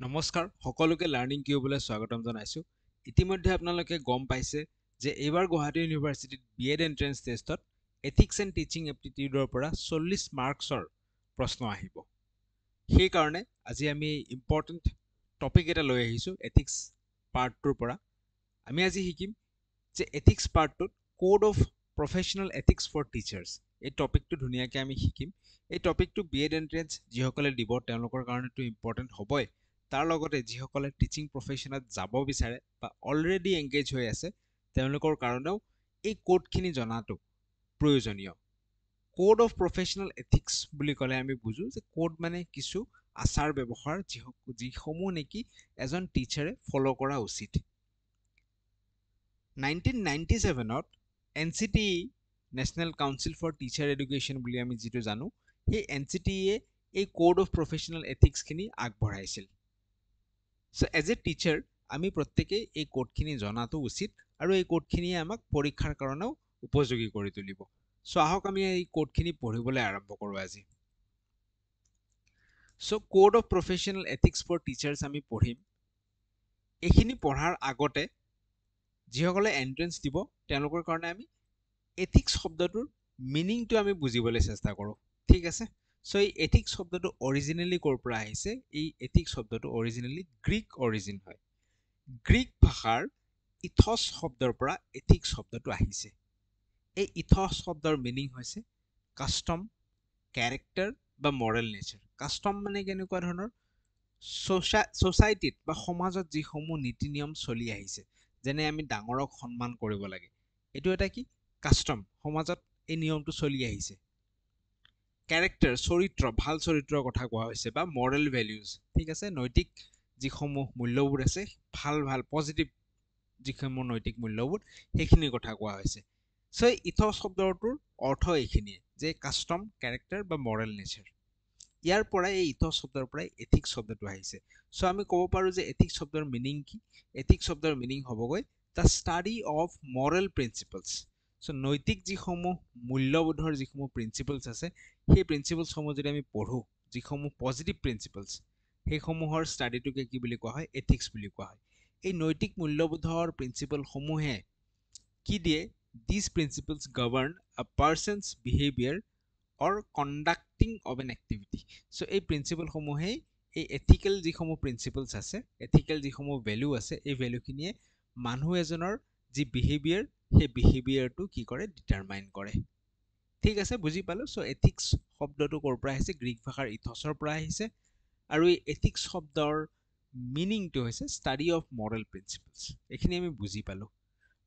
নমস্কাৰ সকলোকে লাৰ্ণিং কিউবলৈ স্বাগতম জনাইছো। ইতিমধ্যে আপোনালোকে গম পাইছে যে এইবাৰ গুৱাহাটী ইউনিভাৰ্চিটিত বিএড এন্ট্ৰেন্স টেষ্টত এথিক্স এণ্ড টিচিং এপ্টিটিউডৰ পৰা 40 মাৰ্কছৰ প্ৰশ্ন আহিব। সেইকাৰণে আজি আমি ইম্পৰ্টেণ্ট টপিক এটা লৈ আহিছোঁ এথিক্স পাৰ্টটোৰ পৰা। আমি আজি শিকিম যে এথিক্স পাৰ্টটোত code of professional ethics for teachers এই টপিকটো ধুনীয়াকৈ আমি শিকিম। এই টপিকটো বিএড এন্ট্ৰেন্স যিসকলে দিব তেওঁলোকৰ কাৰণেতো ইম্পৰ্টেণ্ট হ'বই, তাৰ লগতে যিসকলে টিচিং প্ৰফেশ্যনত যাব বিচাৰে বা অলৰেডি এংগেজ হৈ আছে তেওঁলোকৰ কাৰণেও এই কোডখিনি জনাটো প্ৰয়োজনীয়। কোড অফ প্ৰফেশ্যনেল এথিক্স বুলি ক'লে আমি বুজো যে কোড মানে কিছু আচাৰ ব্যৱহাৰ যিসমূহ নেকি এজন টিচাৰে ফ'ল' কৰা উচিত। 1997ত NCTE national council for teacher education বুলি আমি যিটো জানো, সেই NCTE এই কোড অফ প্ৰফেশ্যনেল এথিক্সখিনি আগবঢ়াইছিল। সো এজ এ টিচাৰ আমি প্ৰত্যেকেই এই কোডখিনি জনাটো উচিত আৰু এই কোডখিনিয়ে আমাক পৰীক্ষাৰ কাৰণেও উপযোগী কৰি তুলিব। সো আহক আমি এই কোডখিনি পঢ়িবলৈ আৰম্ভ কৰোঁ আজি। So code of professional ethics for teachers আমি পঢ়িম। এইখিনি পঢ়াৰ আগতে যিসকলে এন্ট্ৰেন্স দিব তেওঁলোকৰ কাৰণে আমি এথিক্স শব্দটোৰ মিনিংটো আমি বুজিবলৈ চেষ্টা কৰোঁ। ঠিক আছে, সো এই এথিক্স শব্দটো অৰিজিনেলি ক'ৰ পৰা আহিছে? এই এথিক্স শব্দটো অৰিজিনেলি গ্ৰীক অৰিজিন হয়। গ্ৰীক ভাষাৰ ইথছ শব্দৰ পৰা এথিক্স শব্দটো আহিছে। এই ইথছ শব্দৰ মিনিং হৈছে কাষ্টম, কেৰেক্টাৰ বা মৰেল নেচাৰ। কাষ্টম মানে কেনেকুৱা ধৰণৰ? ছ'চাইটিত বা সমাজত যিসমূহ নীতি নিয়ম চলি আহিছে, যেনে আমি ডাঙৰক সন্মান কৰিব লাগে, এইটো এটা কি? কাষ্টম। সমাজত এই নিয়মটো চলি আহিছে। কেৰেক্টাৰ, চৰিত্ৰ, ভাল চৰিত্ৰৰ কথা কোৱা হৈছে বা মৰেল ভেলিউজ। ঠিক আছে, নৈতিক যিসমূহ মূল্যবোধ আছে, ভাল পজিটিভ যিসমূহ নৈতিক মূল্যবোধ সেইখিনিৰ কথা কোৱা হৈছে। সো এই ইথছ শব্দটোৰ অৰ্থ এইখিনিয়ে যে কাষ্টম, কেৰেক্টাৰ বা মৰেল নেচাৰ। ইয়াৰ পৰাই এই ইথছ শব্দৰ পৰাই এথিক্স শব্দটো আহিছে। সো আমি ক'ব পাৰোঁ যে এথিক্স শব্দৰ মিনিং কি? এথিক্স শব্দৰ মিনিং হ'বগৈ the study of Morrell principles. So নৈতিক যিসমূহ মূল্যবোধৰ যিসমূহ প্ৰিন্সিপলছ আছে, সেই প্ৰিন্সিপলছসমূহ যদি আমি পঢ়োঁ, যিসমূহ পজিটিভ প্ৰিন্সিপলছ, সেইসমূহৰ ষ্টাডিটোকে কি বুলি কোৱা হয়? এথিক্স বুলি কোৱা হয়। এই নৈতিক মূল্যবোধৰ প্ৰিন্সিপলসমূহে কি দিয়ে? These principles govern a person's behaviour or conducting of an activity. সো এই প্ৰিন্সিপলসমূহেই এই এথিকেল যিসমূহ প্ৰিন্সিপলছ আছে, এথিকেল যিসমূহ ভেলু আছে, এই ভেলুখিনিয়ে মানুহ এজনৰ যি বিহেভিয়াৰ, সেই বিহেভিয়াৰটো কি কৰে? ডিটাৰমাইন কৰে। ঠিক আছে, বুজি পালোঁ। সো এথিক্স শব্দটো ক'ৰ পৰা আহিছে? গ্ৰীক ভাষাৰ ইথছৰ পৰা আহিছে আৰু এই এথিক্স শব্দৰ মিনিংটো হৈছে ষ্টাডি অফ মৰেল প্ৰিন্সিপলছ। এইখিনি আমি বুজি পালোঁ।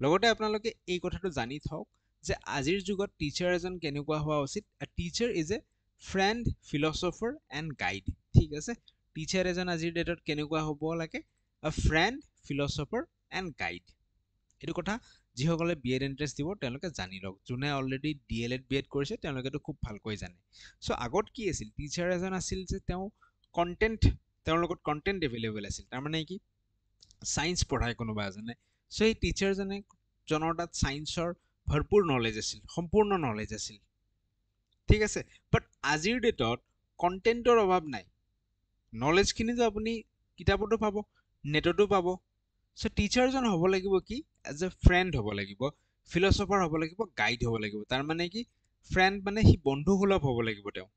লগতে আপোনালোকে এই কথাটো জানি থওক যে আজিৰ যুগত টিচাৰ এজন কেনেকুৱা হোৱা উচিত? A teacher is a friend, philosopher and guide. ঠিক আছে, টিচাৰ এজন আজিৰ ডেটত কেনেকুৱা হ'ব লাগে? এ ফ্ৰেণ্ড, ফিলচফাৰ এণ্ড গাইড। এইটো কথা যিসকলে বিএড এন্ট্ৰেন্স দিব তেওঁলোকে জানি লওক। যোনে অলৰেডি DLED বিএড কৰিছে তেওঁলোকেতো খুব ভালকৈ জানে। সো আগত কি আছিল? টিচাৰ এজন আছিল যে তেওঁৰ লগত কণ্টেণ্ট এভেইলেবল আছিল। তাৰমানে কি? ছায়েন্স পঢ়ায় কোনোবা এজনে, সো সেই টিচাৰজনৰ তাত ছায়েন্সৰ ভৰপূৰ নলেজ আছিল, সম্পূৰ্ণ নলেজ আছিল। ঠিক আছে, বাট আজিৰ ডেটত কণ্টেণ্টৰ অভাৱ নাই। নলেজখিনিতো আপুনি কিতাপতো পাব, নেটতো পাব। সো টিচাৰজন হ'ব লাগিব কি? এজ এ ফ্ৰেণ্ড হ'ব লাগিব, ফিলচফাৰ হ'ব লাগিব, গাইড হ'ব লাগিব। তাৰমানে কি? ফ্ৰেণ্ড মানে সি বন্ধুসুলভ হ'ব লাগিব। তেওঁ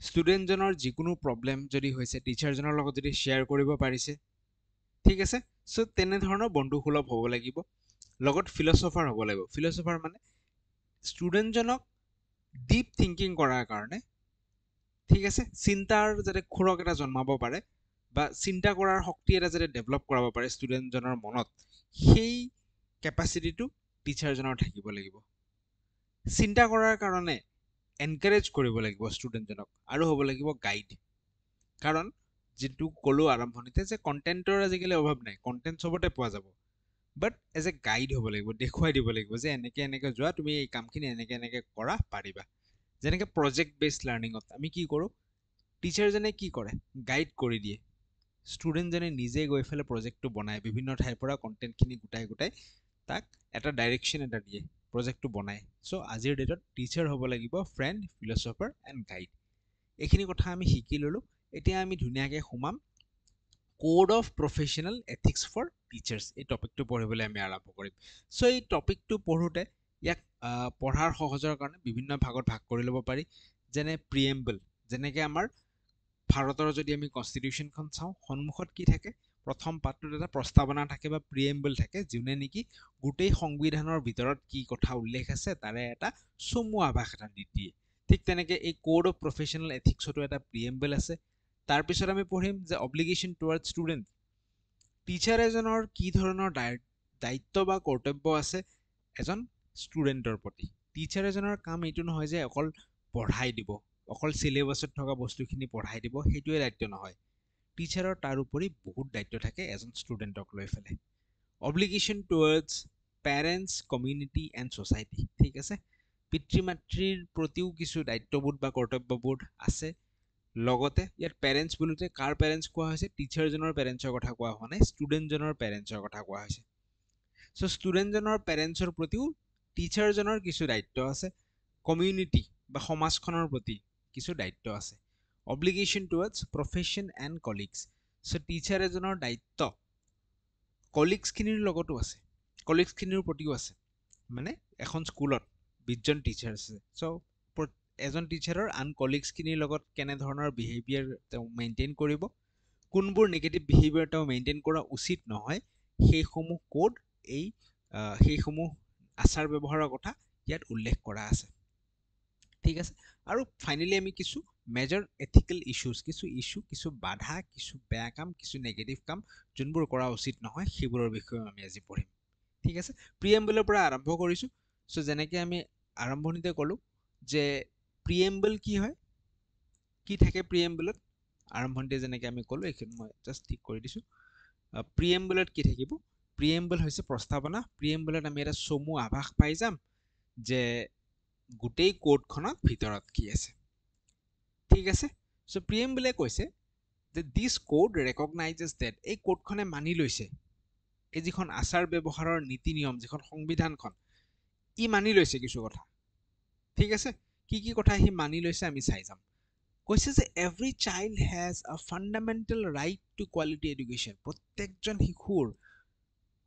ষ্টুডেণ্টজনৰ যিকোনো প্ৰব্লেম যদি হৈছে টিচাৰজনৰ লগত যদি শ্বেয়াৰ কৰিব পাৰিছে, ঠিক আছে, সো তেনেধৰণৰ বন্ধুসুলভ হ'ব লাগিব। লগত ফিলচফাৰ হ'ব লাগিব। ফিলচফাৰ মানে ষ্টুডেণ্টজনক ডিপ থিংকিং কৰাৰ কাৰণে, ঠিক আছে, চিন্তাৰ যাতে খোৰক এটা জন্মাব পাৰে বা চিন্তা কৰাৰ শক্তি এটা যাতে ডেভেলপ কৰাব পাৰে ষ্টুডেণ্টজনৰ মনত, সেই কেপাচিটিটো টিচাৰজনৰ থাকিব লাগিব। চিন্তা কৰাৰ কাৰণে এনকাৰেজ কৰিব লাগিব ষ্টুডেণ্টজনক আৰু হ'ব লাগিব গাইড। কাৰণ যিটো ক'লো আৰম্ভণিতে যে কণ্টেণ্টৰ আজিকালি অভাৱ নাই, কণ্টেণ্ট চবতে পোৱা যাব, বাট এজ এ গাইড হ'ব লাগিব, দেখুৱাই দিব লাগিব যে এনেকে যোৱা, তুমি এই কামখিনি এনেকে কৰা, পাৰিবা। যেনেকে প্ৰজেক্ট বেছড লাৰ্ণিঙত আমি কি কৰোঁ? টিচাৰজনে কি কৰে? গাইড কৰি দিয়ে। ষ্টুডেণ্টজনে নিজে গৈ পেলাই প্ৰজেক্টটো বনায়, বিভিন্ন ঠাইৰ পৰা কণ্টেণ্টখিনি গোটাই তাক এটা ডাইৰেকশ্যন এটা দিয়ে, প্ৰজেক্টটো বনায়। সো আজিৰ ডেটত টিচাৰ হ'ব লাগিব ফ্ৰেণ্ড, ফিলচফাৰ এণ্ড গাইড। এইখিনি কথা আমি শিকি ল'লোঁ। এতিয়া আমি ধুনীয়াকৈ সোমাম code of professional ethics for teachers এই টপিকটো পঢ়িবলৈ আমি আৰম্ভ কৰিম চ' এই টপিকটো পঢ়োঁতে ইয়াক পঢ়াৰ সহজৰ কাৰণে বিভিন্ন ভাগত ভাগ কৰি ল'ব পাৰি যেনে প্ৰিএম্বল যেনেকৈ আমাৰ ভাৰতৰ যদি আমি কনষ্টিটিউশ্যনখন চাওঁ সন্মুখত কি থাকে প্ৰথম পাঠটোত এটা প্ৰস্তাৱনা থাকে বা প্ৰিএম্বল থাকে যোনে নেকি গোটেই সংবিধানৰ ভিতৰত কি কথা উল্লেখ আছে তাৰে এটা চমু আভাস এটা দি দিয়ে ঠিক তেনেকৈ এই কোড অফ প্ৰফেশ্যনেল এথিক্সতো এটা প্ৰিএম্বল আছে তাৰপিছত আমি পঢ়িম যে অব্লিগেশ্যন টুৱাৰ্ড ষ্টুডেণ্ট টিচাৰ এজনৰ কি ধৰণৰ দায়িত্ব বা কৰ্তব্য আছে এজন ষ্টুডেণ্টৰ প্ৰতি টিচাৰ এজনৰ কাম এইটো নহয় যে অকল পঢ়াই দিব অকল চিলেবাছত থকা বস্তুখিনি পঢ়াই দিব সেইটোৱে দায়িত্ব নহয় টিচাৰৰ তাৰ উপৰি বহুত দায়িত্ব থাকে এজন ষ্টুডেণ্টক লৈ পেলাই obligation towards parents community and society ঠিক আছে পিতৃ মাতৃৰ প্ৰতিও কিছু দায়িত্ববোধ বা কৰ্তব্যবোধ আছে লগতে ইয়াত পেৰেণ্টছ বুলিতে কাৰ পেৰেণ্টছ কোৱা হৈছে টিচাৰজনৰ পেৰেণ্টছৰ কথা কোৱা হোৱা নাই ষ্টুডেণ্টজনৰ পেৰেণ্টছৰ কথা কোৱা হৈছে চ' ষ্টুডেণ্টজনৰ পেৰেণ্টছৰ প্ৰতিও টিচাৰজনৰ কিছু দায়িত্ব আছে কমিউনিটি বা সমাজখনৰ প্ৰতি কিছু দায়িত্ব আছে obligation towards profession and colleagues so' teacher এজনৰ দায়িত্ব কলিগছখিনিৰ লগতো আছে কলিগছখিনিৰ প্ৰতিও আছে মানে এখন স্কুলত 20জন টিচাৰ আছে চ' এজন টিচাৰৰ আন কলিগছখিনিৰ লগত কেনেধৰণৰ বিহেভিয়াৰ তেওঁ মেইনটেইন কৰিব কোনবোৰ নিগেটিভ বিহেভিয়াৰ তেওঁ মেইনটেইন কৰা উচিত নহয় সেইসমূহ কোড সেইসমূহ আচাৰ ব্যৱহাৰৰ কথা ইয়াত উল্লেখ কৰা আছে ঠিক আছে আৰু ফাইনেলি আমি কিছু মেজৰ এথিকেল ইছ্যুজ কিছু বাধা কিছু বেয়া কাম কিছু নেগেটিভ কাম যোনবোৰ কৰা উচিত নহয় সেইবোৰৰ বিষয়ে আমি আজি পঢ়িম ঠিক আছে প্ৰিএম্বলৰ পৰা আৰম্ভ কৰিছোঁ চ' যেনেকৈ আমি আৰম্ভণিতে ক'লোঁ যে প্ৰিএম্বল কি হয় কি থাকে প্ৰিএম্বলত আৰম্ভণিতে যেনেকৈ আমি ক'লোঁ এইখিনি মই জাষ্ট ঠিক কৰি দিছোঁ প্ৰিএম্বলত কি থাকিব প্ৰিএম্বল হৈছে প্ৰস্তাৱনা প্ৰিএম্বলত আমি এটা চমু আভাস পাই যাম যে গোটেই কোডখনৰ ভিতৰত কি আছে ঠিক আছে চ' প্ৰিএম্বলে কৈছে যে দিছ কোড ৰেকগনাইজেছ ডেট এই কোডখনে মানি লৈছে এই যিখন আচাৰ ব্যৱহাৰৰ নীতি নিয়ম যিখন সংবিধানখন ই মানি লৈছে কিছু কথা ঠিক আছে কি কি কথা সি মানি লৈছে আমি চাই যাম কৈছে যে এভৰি চাইল্ড হেজ আ fundamental right to quality education প্ৰত্যেকজন শিশুৰ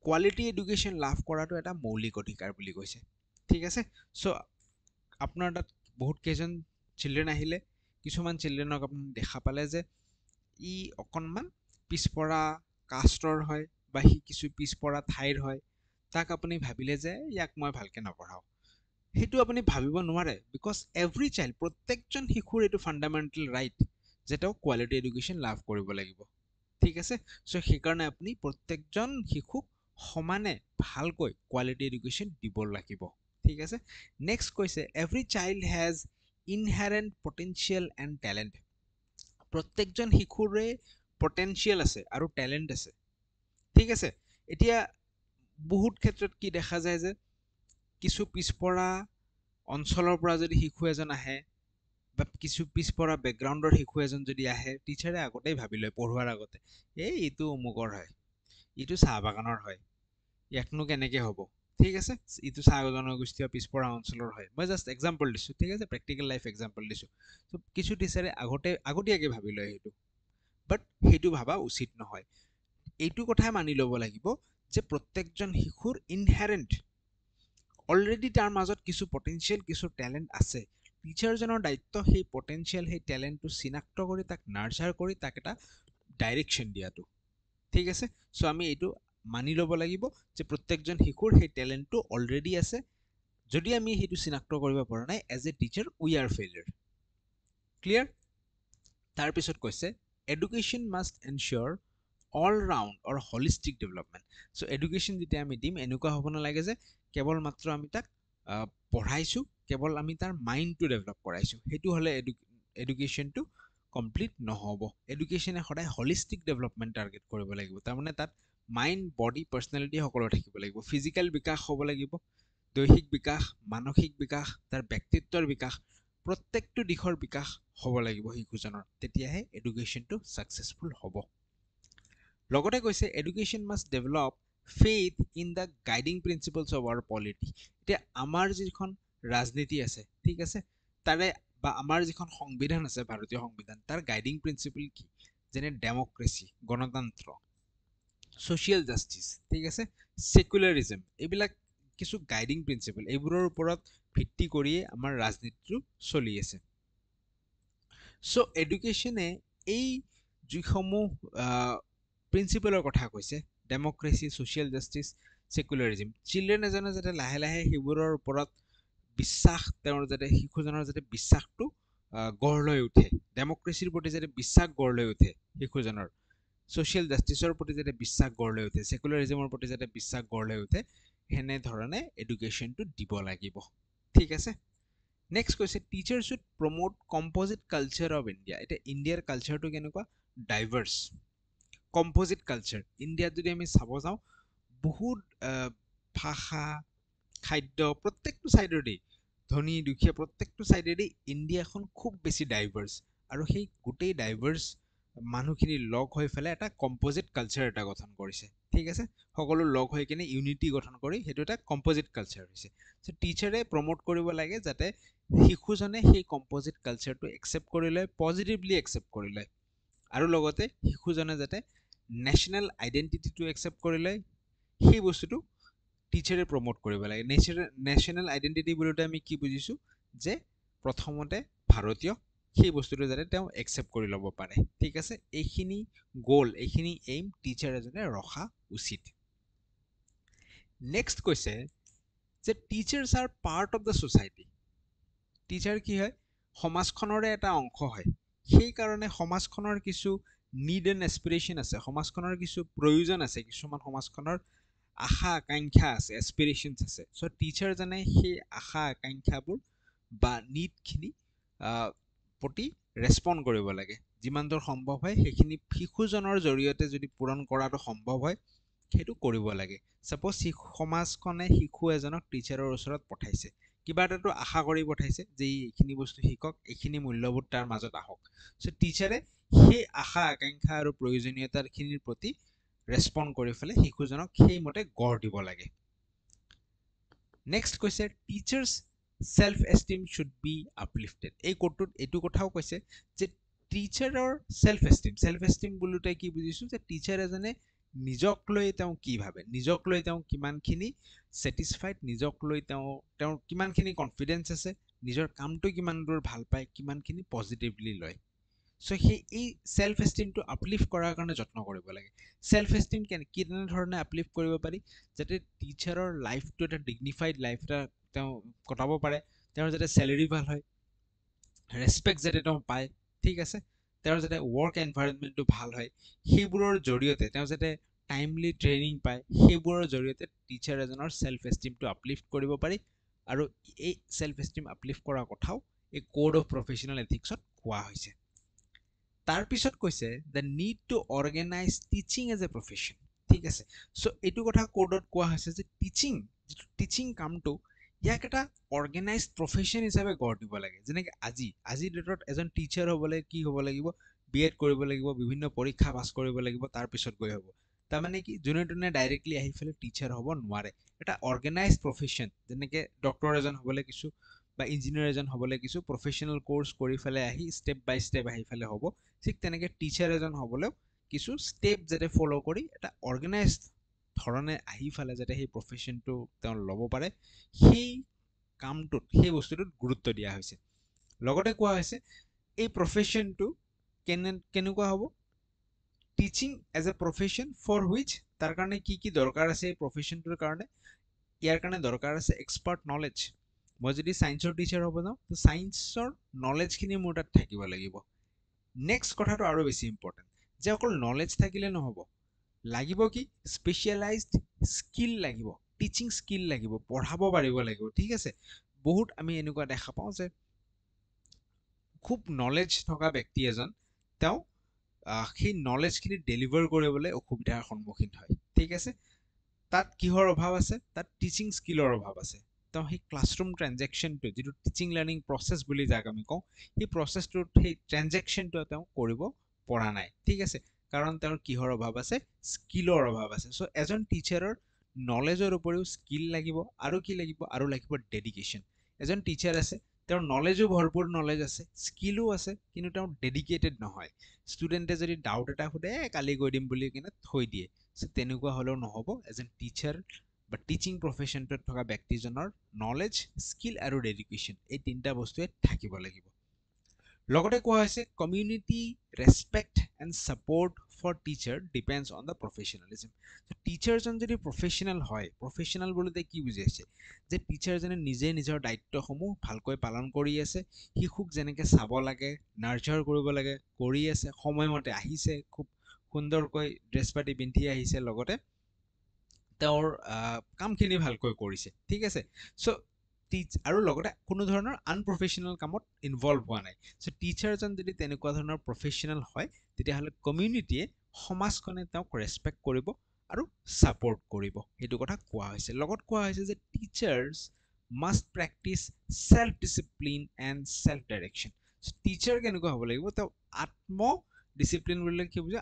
কোৱালিটি এডুকেশ্যন লাভ কৰাটো এটা মৌলিক অধিকাৰ বুলি কৈছে ঠিক আছে চ' আপোনাৰ তাত বহুত কেইজন চিলড্ৰেন আহিলে কিছুমান চিলড্ৰেনক আপুনি দেখা পালে যে ই অকণমান পিছপৰা কাষ্টৰ হয় বা সি কিছু পিছপৰা ঠাইৰ হয় তাক আপুনি ভাবিলে যে ইয়াক মই ভালকৈ নপঢ়াওঁ সেইটো আপুনি ভাবিব নোৱাৰে বিকজ এভৰি চাইল্ড প্ৰত্যেকজন শিশুৰ এইটো ফাণ্ডামেণ্টেল ৰাইট যে তেওঁ কোৱালিটি এডুকেশ্যন লাভ কৰিব লাগিব ঠিক আছে চ' সেইকাৰণে আপুনি প্ৰত্যেকজন শিশুক সমানে ভালকৈ কোৱালিটি এডুকেশ্যন দিব লাগিব ঠিক আছে নেক্সট কৈছে every child has inherent potential and talent প্ৰত্যেকজন শিশুৰে পটেঞ্চিয়েল আছে আৰু টেলেণ্ট আছে ঠিক আছে এতিয়া বহুত ক্ষেত্ৰত কি দেখা যায় যে কিছু পিছপৰা অঞ্চলৰ পৰা যদি শিশু এজন আহে বা কিছু পিছপৰা বেকগ্ৰাউণ্ডৰ শিশু এজন যদি আহে টিচাৰে আগতেই ভাবি লয় পঢ়োৱাৰ আগতে এইটো অমুকৰ হয় ইটো চাহ বাগানৰ হয় ইয়াকনো কেনেকৈ হ'ব ঠিক আছে ইটো চাহ জনগোষ্ঠীয় পিছপৰা অঞ্চলৰ হয় মই জাষ্ট এক্সাম্পল দিছোঁ ঠিক আছে প্ৰেক্টিকেল লাইফ এক্সাম্পল দিছোঁ ত' কিছু টিচাৰে আগতীয়াকৈ ভাবি লয় সেইটো বাট সেইটো ভাবা উচিত নহয় এইটো কথাই মানি ল'ব লাগিব যে প্ৰত্যেকজন শিশুৰ ইনহেৰেণ্ট অলৰেডি তাৰ মাজত কিছু পটেঞ্চিয়েল কিছু টেলেণ্ট আছে টিচাৰজনৰ দায়িত্ব সেই পটেঞ্চিয়েল সেই টেলেণ্টটো চিনাক্ত কৰি তাক নাৰ্চাৰ কৰি তাক এটা ডাইৰেকশ্যন দিয়াটো ঠিক আছে চ' আমি এইটো মানি ল'ব লাগিব যে প্ৰত্যেকজন শিশুৰ সেই টেলেণ্টটো অলৰেডি আছে যদি আমি সেইটো চিনাক্ত কৰিব পৰা নাই as a teacher we are failure clear তাৰপিছত কৈছে education must ensure all round or holistic development so' education যেতিয়া আমি দিম এনেকুৱা হ'ব নালাগে যে কেৱল মাত্ৰ আমি তাক পঢ়াইছোঁ কেৱল আমি তাৰ মাইণ্ডটো ডেভেলপ কৰাইছোঁ সেইটো হ'লে এডুকেশ্যনটো কমপ্লিট নহ'ব এডুকেশ্যনে সদায় হলিষ্টিক ডেভেলপমেণ্ট টাৰ্গেট কৰিব লাগিব তাৰমানে তাত মাইণ্ড বডি পাৰ্চনেলিটি সকলো থাকিব লাগিব ফিজিকেল বিকাশ হ'ব লাগিব দৈহিক বিকাশ মানসিক বিকাশ তাৰ ব্যক্তিত্বৰ বিকাশ প্ৰত্যেকটো দিশৰ বিকাশ হ'ব লাগিব শিশুজনৰ তেতিয়াহে এডুকেশ্যনটো ছাকচেছফুল হ'ব লগতে কৈছে education must develop faith in the guiding principles of our polity এতিয়া আমাৰ যিখন ৰাজনীতি আছে ঠিক আছে তাৰে বা আমাৰ যিখন সংবিধান আছে ভাৰতীয় সংবিধান তাৰ গাইডিং প্ৰিন্সিপল কি যেনে ডেমক্ৰেসি গণতন্ত্ৰ social justice ঠিক আছে সেকুলাৰিজম এইবিলাক কিছু গাইডিং প্ৰিন্সিপল এইবোৰৰ ওপৰত ভিত্তি কৰিয়ে আমাৰ ৰাজনীতিটো চলি আছে সো এডুকেশনে এই যিসমূহ প্ৰিন্সিপলৰ কথা কৈছে ডেমক্ৰেসি social justice সেকুলাৰিজম চিলড্ৰেন এজনে যাতে লাহে লাহে সেইবোৰৰ ওপৰত বিশ্বাস তেওঁৰ যাতে শিশুজনৰ যাতে বিশ্বাসটো গঢ় লৈ উঠে ডেমক্ৰেসিৰ প্ৰতি যাতে বিশ্বাস গঢ় লৈ উঠে শিশুজনৰ social justiceৰ প্ৰতি যাতে বিশ্বাস গঢ় লৈ উঠে সেকুলাৰিজমৰ প্ৰতি যাতে বিশ্বাস গঢ় লৈ উঠে হেনে ধৰণে এডুকেশনটো দিব লাগিব ঠিক আছে নেক্সট কৈছে teacher should promote composite culture of India এটা ইণ্ডিয়াৰ কালচাৰটো কেনেকুৱা ডাইভাৰ্স কম্পোজিট কালচাৰ ইণ্ডিয়াত যদি আমি চাব যাওঁ বহুত ভাষা খাদ্য প্ৰত্যেকটো সাইডেদি ধনী দুখীয়া প্ৰত্যেকটো সাইডেদি ইণ্ডিয়াখন খুব বেছি ডাইভাৰ্স আৰু সেই গোটেই ডাইভাৰ্স মানুহখিনি লগ হৈ ফেলে এটা কম্পোজিট কালচাৰ এটা গঠন কৰিছে ঠিক আছে সকলো লগ হৈ কিনে ইউনিটি গঠন কৰি হেতু এটা কম্পোজিট কালচাৰ হৈছে সো টিচাৰে প্ৰমোট কৰিব লাগে যাতে শিশুজনে সেই কম্পোজিট কালচাৰটো একসেপ্ট কৰি লয় পজিটিভলি একসেপ্ট কৰি লয় আৰু লগতে শিশুজনে যাতে নেশনাল আইডেন্টিটিটো একসেপ্ট কৰি লয় সেই বস্তুটো টিচাৰে প্ৰমোট কৰিব লাগে নেশনাল আইডেন্টিটি বুলিতে আমি কি বুজিছো যে প্ৰথমতে ভাৰতীয় সেই বস্তুটো যাতে তেওঁ একসেপ্ট কৰি ল'ব পাৰে ঠিক আছে এইখিনি গোল এইখিনি এইম টিচাৰ এজনে ৰখা উচিত নেক্সট কৈছে যে teachers are part of the society teacher কি হয় সমাজখনৰে এটা অংশ হয় সেই কাৰণে সমাজখনৰ কিছু নিড এণ্ড এস্পিৰেশ্যন আছে সমাজখনৰ কিছু প্ৰয়োজন আছে কিছুমান সমাজখনৰ আশা আকাংক্ষা আছে এস্পিৰেশ্যনছ আছে সো টিচাৰ জনে সেই আশা আকাংক্ষাবোৰ বা নিডখিনি প্ৰতি ৰেসপন্ড কৰিব লাগে যিমান দূৰ সম্ভৱ হয় সেইখিনি শিশুজনৰ জৰিয়তে যদি পূৰণ কৰাটো সম্ভৱ হয় সেইটো কৰিব লাগে সাপোজ সমাজখনে শিশু এজনক টিচাৰৰ ওচৰত পঠাইছে কিবা এটাটো আশা কৰি পঠাইছে যে এইখিনি বস্তু শিকক এইখিনি মূল্যবোধ তাৰ মাজত আহক সো টিচাৰে সেই আশা আকাংক্ষা আৰু প্ৰয়োজনীয়তাখিনিৰ প্ৰতি ৰেসপন্ড কৰি ফেলে শিশুজনক সেই মতে গঢ় দিব লাগে নেক্সট কৈছে teachers self esteem should be uplifted এই কোডটোত এইটো কথাও কৈছে যে টিচাৰৰ self esteem বুলিতে কি বুজিছো যে টিচাৰ এজনে নিজক লৈ তেওঁ কি ভাবে নিজক লৈ তেওঁ কিমানখিনি স্যাটিসফাইড নিজক লৈ তেওঁৰ কিমানখিনি কনফিডেন্স আছে নিজৰ কামটো কিমান দূৰ ভাল পায় কিমানখিনি পজিটিভলি লয় সো এই সেলফ এস্টিমটো আপলিফ্ট কৰাৰ কাৰণে যত্ন কৰিব লাগে সেলফ এস্টিম কেনে ধৰণে আপলিফ্ট কৰিব পাৰি যাতে টিচাৰৰ লাইফটো এটা ডিগনিফাইড লাইফ এটা তেওঁ কটাব পাৰে তেওঁৰ যাতে স্যালাৰি ভাল হয় ৰেসপেক্ট যাতে তেওঁ পায় ঠিক আছে তেওঁৰ যাতে ওয়াৰ্ক এনভায়ৰনমেন্টটো ভাল হয় সেইবোৰৰ জৰিয়তে তেওঁ যাতে টাইমলি ট্ৰেইনিং পায় সেইবোৰৰ জৰিয়তে টিচাৰ এজনৰ সেলফ এস্টিমটো আপলিফ্ট কৰিব পাৰি আৰু এই সেলফ এস্টিম আপলিফ্ট কৰাৰ কথাও এই কোড অফ প্ৰফেশনাল এথিক্সত কোৱা হৈছে তাৰ পিছত কৈছে the need to organize teaching as a profession ঠিক আছে সো এইটো কথা কোডত কোৱা হৈছে যে টিচিং কামটো ইয়াক এটা অৰ্গেনাইজড প্ৰফেশন হিচাপে গঢ় দিব লাগে যেনেকৈ আজি ডেটত এজন টিচাৰ হ'বলৈ কি হ'ব লাগিব বিএড কৰিব লাগিব বিভিন্ন পৰীক্ষা পাছ কৰিব লাগিব তাৰ পিছত গৈ হ'ব তাৰমানে কি যোনে ডাইৰেক্টলি আহি ফেলে টিচাৰ হ'ব নোৱাৰে এটা অৰ্গেনাইজড প্ৰফেশন যেনেকৈ ডক্টৰ এজন হ'বলৈ কিছু বা ইঞ্জিনিয়াৰ এজন হ'বলৈ কিছু প্ৰফেশনাল কোৰ্স কৰি ফেলে আহি স্টেপ বাই স্টেপ আহি ফেলে হ'ব ঠিক তেনেকৈ টিচাৰ এজন হ'বলৈও কিছু স্টেপ যাতে ফলো কৰি এটা অৰ্গেনাইজড ধৰণে আহি ফেলে যাতে সেই প্ৰফেশনটো তেওঁ ল'ব পাৰে সেই কামটোত সেই বস্তুটোত গুৰুত্ব দিয়া হৈছে লগতে কোৱা হৈছে এই প্ৰফেশনটো কেনেকুৱা হ'ব teaching as a profession for which তাৰ কাৰণে কি দৰকাৰ আছে এই প্ৰফেশনটোৰ কাৰণে ইয়াৰ কাৰণে দৰকাৰ আছে এক্সপাৰ্ট নলেজ মই যদি সায়েন্সৰ টিচাৰ হ'ব যাওঁ তো সায়েন্সৰ নলেজখিনি মোৰ তাত থাকিব লাগিব নেক্সট কথাটো আৰু বেছি ইম্পৰ্টেণ্ট যে অকল নলেজ থাকিলে নহ'ব লাগিব কি স্পেশালাইজড স্কিল লাগিব টিচিং স্কিল লাগিব পঢ়াব পাৰিব লাগিব ঠিক আছে বহুত আমি এনেকুৱা দেখা পাওঁ যে খুব নলেজ থকা ব্যক্তি এজন তেওঁ সেই নলেজখিনি ডেলিভাৰ কৰিবলৈ অসুবিধাৰ সন্মুখীন হয় ঠিক আছে তাত কিহৰ অভাৱ আছে তাত টিচিং স্কিলৰ অভাৱ আছে তেওঁ সেই ক্লাছৰুম ট্ৰানজেকশ্যনটো যিটো টিচিং লাৰ্নিং প্ৰচেছ বুলি যাক আমি কওঁ সেই প্ৰচেছটোত সেই ট্ৰানজেকশ্যনটো তেওঁ কৰিব পৰা নাই ঠিক আছে কাৰণ তেওঁৰ কিহৰ অভাৱ আছে স্কিলৰ অভাৱ আছে সো এজন টিচাৰৰ নলেজৰ উপৰিও স্কিল লাগিব আৰু কি লাগিব আৰু লাগিব ডেডিকেশ্যন এজন টিচাৰ আছে তেওঁৰ নলেজো ভৰপূৰ নলেজ আছে, স্কিলো আছে, কিন্তু তেওঁ ডেডিকেটেড নহয়। ষ্টুডেণ্টে যদি ডাউট এটা সোধে কালি কৈ দিম বুলি কিনে থৈ দিয়ে। চ' তেনেকুৱা হ'লেও নহ'ব। এজ এন টিচাৰ বা টিচিং প্ৰফেশ্যনটোত থকা ব্যক্তিজনৰ নলেজ, স্কিল আৰু ডেডিকেশ্যন এই তিনিটা বস্তুৱে থাকিব লাগিব। লগতে কোৱা হৈছে community respect and support for teacher depends on the professionalism. টিচাৰজন যদি প্ৰফেশ্যনেল হয়, প্ৰফেশ্যনেল বুলিতে কি বুজাইছে যে টিচাৰজনে নিজে নিজৰ দায়িত্বসমূহ ভালকৈ পালন কৰি আছে, শিশুক যেনেকৈ চাব লাগে, নাৰ্চাৰ কৰিব লাগে কৰি আছে, সময়মতে আহিছে, খুব সুন্দৰকৈ ড্ৰেছ পাতি পিন্ধি আহিছে, লগতে তেওঁৰ কামখিনি ভালকৈ কৰিছে, ঠিক আছে। চ' আৰু লগতে কোনো ধৰণৰ আনপ্ৰফেশ্যনেল কামত ইনভলভ হোৱা নাই। চ' টিচাৰজন যদি তেনেকুৱা ধৰণৰ প্ৰফেশ্যনেল হয়, তেতিয়াহ'লে কমিউনিটিয়ে, সমাজখনে তেওঁক ৰেচপেক্ট কৰিব আৰু ছাপৰ্ট কৰিব, সেইটো কথা কোৱা হৈছে। লগত কোৱা হৈছে যে teachers must practice self discipline and self direction. Teacher কেনেকুৱা হ'ব লাগিব? তেওঁ আত্ম ডিচিপ্লিন বুলিলে কি বুজে?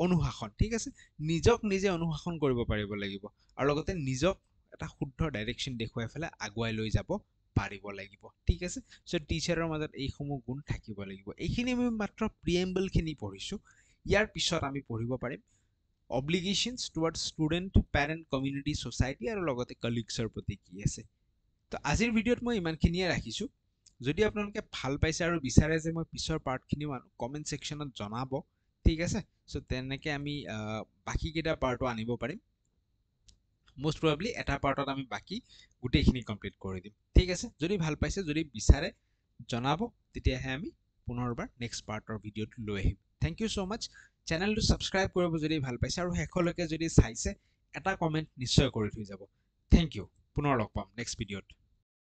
অনুশাসন, ঠিক আছে। নিজক নিজে অনুশাসন কৰিব পাৰিব লাগিব আৰু লগতে নিজক এটা শুদ্ধ ডাইৰেকশ্যন দেখুৱাই পেলাই আগুৱাই লৈ যাব পাৰিব লাগিব, ঠিক আছে। চ' টিচাৰৰ মাজত এইসমূহ গুণ থাকিব লাগিব। এইখিনি আমি মাত্ৰ প্ৰিএম্বলখিনি পঢ়িছোঁ। ইয়াৰ পিছত আমি পঢ়িব পাৰিম obligations towards student, parent, community, society আৰু লগতে কলিগছৰ প্ৰতি কি আছে। তো আজিৰ ভিডিঅ'ত মই ইমানখিনিয়ে ৰাখিছোঁ। যদি আপোনালোকে ভাল পাইছে আৰু বিচাৰে যে মই পিছৰ পাৰ্টখিনিও আনো, কমেণ্ট ছেকশ্যনত জনাব, ঠিক আছে। চ' তেনেকৈ আমি বাকীকেইটা পাৰ্টো আনিব পাৰিম। most probably এটা পাৰ্টত আমি বাকী গোটেইখিনি কমপ্লিট কৰি দিম, ঠিক আছে। যদি ভাল পাইছে, যদি বিচাৰে জনাব, তেতিয়াহে আমি পুনৰবাৰ নেক্সট পাৰ্টৰ ভিডিঅ'টো লৈ আহিম। থেংক ইউ ছ' মাছ। চেনেলটো ছাবস্ক্ৰাইব কৰিব যদি ভাল পাইছে, আৰু শেষলৈকে যদি চাইছে এটা কমেণ্ট নিশ্চয় কৰি থৈ যাব। Thank you. পুনৰ লগ পাম নেক্সট ভিডিঅ'ত।